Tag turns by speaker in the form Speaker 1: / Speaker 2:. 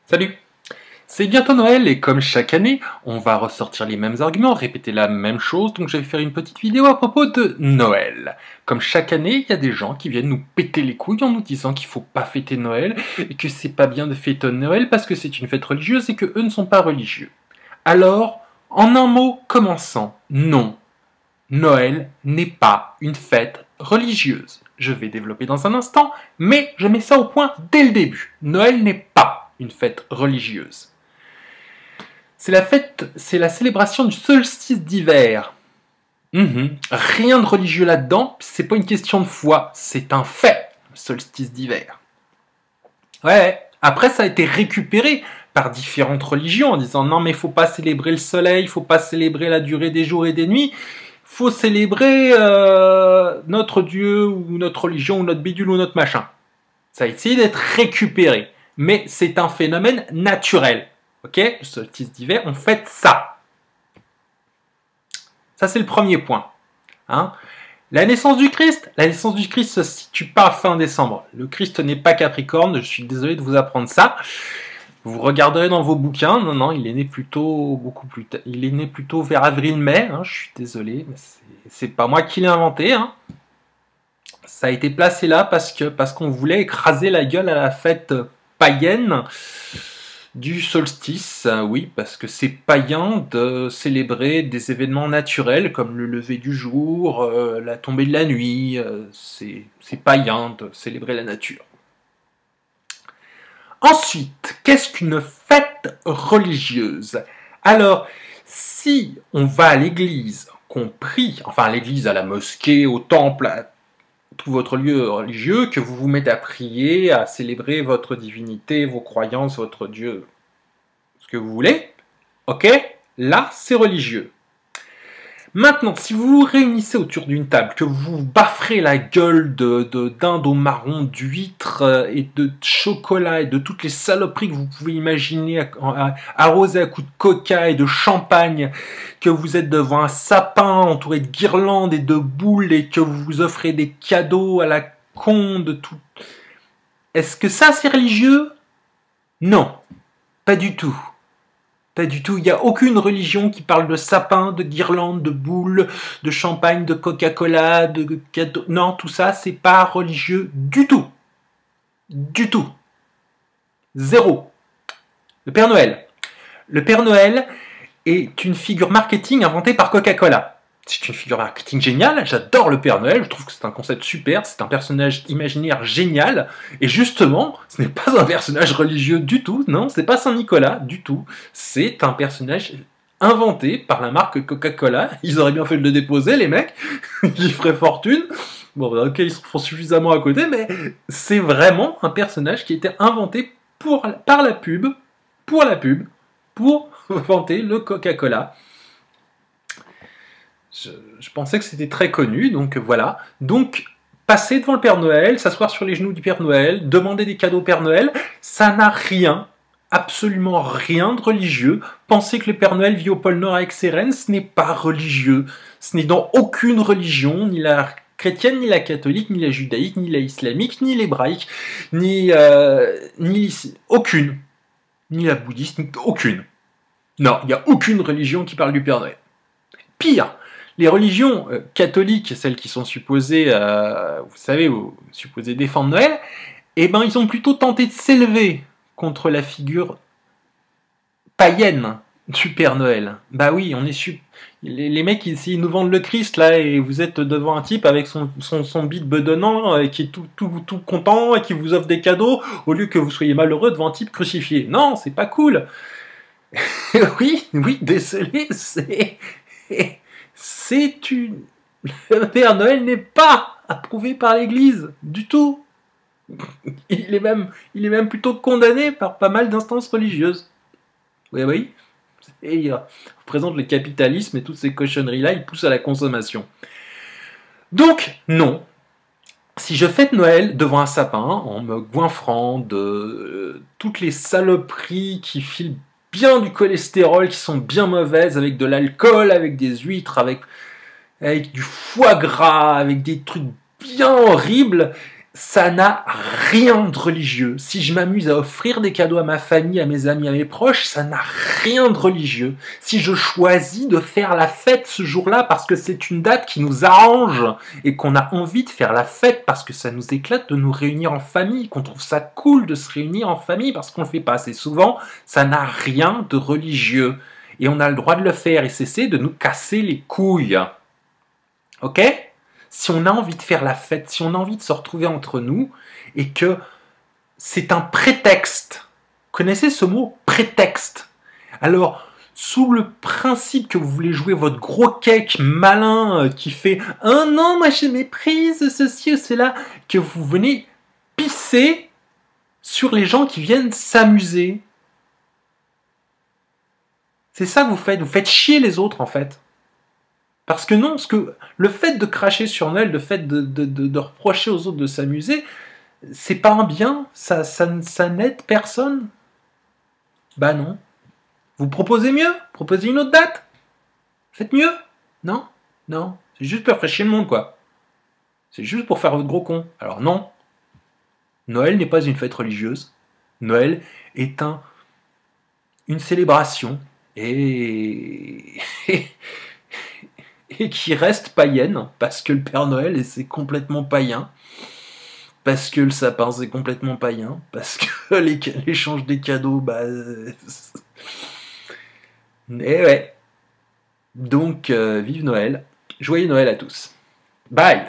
Speaker 1: Salut! C'est bientôt Noël et comme chaque année, on va ressortir les mêmes arguments, répéter la même chose, donc je vais faire une petite vidéo à propos de Noël. Comme chaque année, il y a des gens qui viennent nous péter les couilles en nous disant qu'il faut pas fêter Noël et que c'est pas bien de fêter Noël parce que c'est une fête religieuse et que eux ne sont pas religieux. Alors, en un mot commençant, non, Noël n'est pas une fête religieuse. Je vais développer dans un instant, mais je mets ça au point dès le début. Noël n'est pas une fête religieuse. C'est la célébration du solstice d'hiver. Rien de religieux là-dedans, c'est pas une question de foi, c'est un fait, le solstice d'hiver. Ouais, après ça a été récupéré par différentes religions en disant non mais il faut pas célébrer le soleil, il faut pas célébrer la durée des jours et des nuits, faut célébrer notre Dieu ou notre religion ou notre bidule ou notre machin. Ça a essayé d'être récupéré, mais c'est un phénomène naturel. Ok, le solstice d'hiver, on fête ça. Ça, c'est le premier point. Hein. La naissance du Christ se situe pas fin décembre. Le Christ n'est pas Capricorne, je suis désolé de vous apprendre ça. Vous regarderez dans vos bouquins, non, il est né plutôt beaucoup plus tard. Il est né plutôt vers avril-mai, hein, je suis désolé, mais c'est pas moi qui l'ai inventé. Hein. Ça a été placé là parce qu'on voulait écraser la gueule à la fête païenne du solstice, oui, parce que c'est païen de célébrer des événements naturels comme le lever du jour, la tombée de la nuit, c'est païen de célébrer la nature. Ensuite, qu'est-ce qu'une fête religieuse? Alors, si on va à l'église, qu'on prie, enfin à l'église, à la mosquée, au temple, à tout votre lieu religieux, que vous vous mettez à prier, à célébrer votre divinité, vos croyances, votre Dieu, ce que vous voulez, ok, là c'est religieux. Maintenant, si vous vous réunissez autour d'une table, que vous bafferez la gueule de dinde au marron, d'huîtres et de chocolat et de toutes les saloperies que vous pouvez imaginer arrosées à coups de coca et de champagne, que vous êtes devant un sapin entouré de guirlandes et de boules et que vous vous offrez des cadeaux à la con de tout. Est-ce que ça c'est religieux? Non, pas du tout. Pas du tout, il n'y a aucune religion qui parle de sapin, de guirlandes, de boules, de champagne, de Coca-Cola, de cadeaux. Non, tout ça, c'est pas religieux du tout. Du tout. Zéro. Le Père Noël. Le Père Noël est une figure marketing inventée par Coca-Cola. C'est une figure marketing géniale, j'adore le Père Noël, je trouve que c'est un concept super, c'est un personnage imaginaire génial, et justement, ce n'est pas un personnage religieux du tout, non, c'est pas Saint-Nicolas du tout, c'est un personnage inventé par la marque Coca-Cola, ils auraient bien fait de le déposer, les mecs, ils feraient fortune, bon bah, ok, ils se font suffisamment à côté, mais c'est vraiment un personnage qui a été inventé par la pub, pour vanter le Coca-Cola. Je pensais que c'était très connu, donc voilà. Donc, passer devant le Père Noël, s'asseoir sur les genoux du Père Noël, demander des cadeaux au Père Noël, ça n'a rien, absolument rien de religieux. Penser que le Père Noël vit au pôle Nord avec ses rennes, ce n'est pas religieux. Ce n'est dans aucune religion, ni la chrétienne, ni la catholique, ni la judaïque, ni la islamique, ni l'hébraïque, ni aucune. Ni la bouddhiste, aucune. Non, il n'y a aucune religion qui parle du Père Noël. Pire, les religions catholiques, celles qui sont supposées, vous savez, supposées défendre Noël, eh ben, ils ont plutôt tenté de s'élever contre la figure païenne du Père Noël. Bah oui, on est les mecs, ils nous vendent le Christ, là, et vous êtes devant un type avec son bide bedonnant, qui est tout content, et qui vous offre des cadeaux, au lieu que vous soyez malheureux devant un type crucifié. Non, c'est pas cool. oui, désolé, le Père Noël n'est pas approuvé par l'Église du tout. Il est même plutôt condamné par pas mal d'instances religieuses. Oui. Et il représente le capitalisme et toutes ces cochonneries-là, il pousse à la consommation. Donc, non. Si je fête Noël devant un sapin, en me goinfrant de toutes les saloperies qui filent bien du cholestérol, qui sont bien mauvaises, avec de l'alcool, avec des huîtres, avec du foie gras, avec des trucs bien horribles, ça n'a rien de religieux. Si je m'amuse à offrir des cadeaux à ma famille, à mes amis, à mes proches, ça n'a rien de religieux. Si je choisis de faire la fête ce jour-là parce que c'est une date qui nous arrange et qu'on a envie de faire la fête parce que ça nous éclate de nous réunir en famille, qu'on trouve ça cool de se réunir en famille parce qu'on le fait pas assez souvent, ça n'a rien de religieux. Et on a le droit de le faire et cesser de nous casser les couilles. Ok ? Si on a envie de faire la fête, si on a envie de se retrouver entre nous, et que c'est un prétexte. Connaissez ce mot prétexte? Alors, sous le principe que vous voulez jouer votre gros cake malin qui fait « Oh non, moi je méprise ceci ou cela », que vous venez pisser sur les gens qui viennent s'amuser. C'est ça que vous faites chier les autres en fait. Parce que non, le fait de cracher sur Noël, le fait de reprocher aux autres de s'amuser, c'est pas un bien, ça n'aide personne. Bah non. Vous proposez mieux, proposez une autre date. Faites mieux. Non, non, c'est juste pour faire chier le monde quoi. C'est juste pour faire votre gros con. Alors non, Noël n'est pas une fête religieuse. Noël est une célébration et et qui reste païenne, parce que le Père Noël, c'est complètement païen, parce que le sapin, c'est complètement païen, parce que l'échange des cadeaux, bah... Et ouais. Donc, vive Noël. Joyeux Noël à tous. Bye.